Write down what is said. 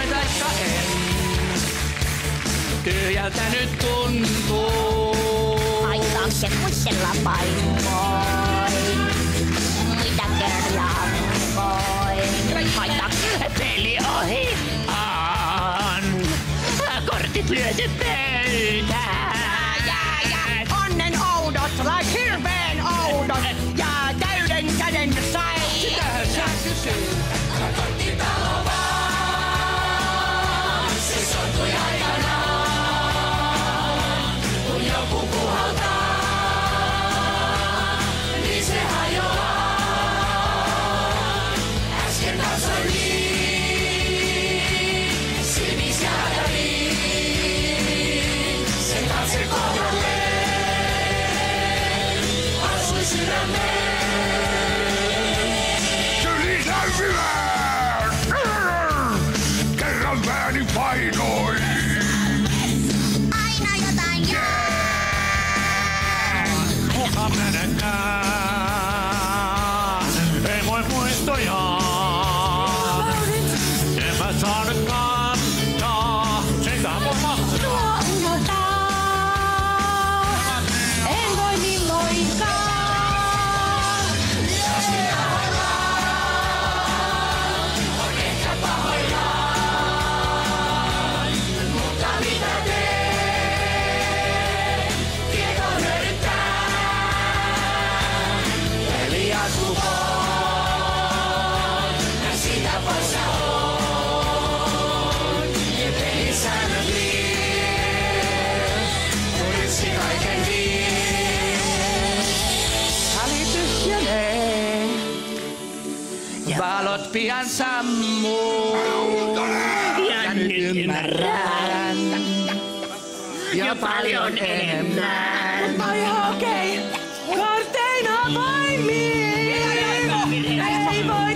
taikka en. Tyhjältä nyt tuntuu. Haitaaks se muistella painoin? Mitä kerrankoin? Haitaaks Peli ohi on. Kortit lyöty pöytään. ja onnen oudot, lait hirveen oudot. Ja täyden käden sai. Sitähän sä kysyt. Korttitalo vaan, se sortui aikanaan. Kun joku puhaltaa, niin se hajoaa. Äsken katsoin niin, sinisiä ja niin. Sen katse kohdalleen, osui sydämeen. Kerran pääni painoin. Aina jotain jää. Kuka menenkään, ei voi muistojaan. En mä saanut kantaa, sitä mun mahtaa. En voi milloinkaan. On ehkä pahoillaan, mutta mitä teen? Tieto hyödyttää, eli jatkukoon, ja siitä poissa on. Ja pelisäännöt vie, kuritsi kaiken vie. Sali tyhjenee, valot pian sammuu. Ja nyt ymmärrän jo paljon enemmän. Ai okei. Korteina vain ei voi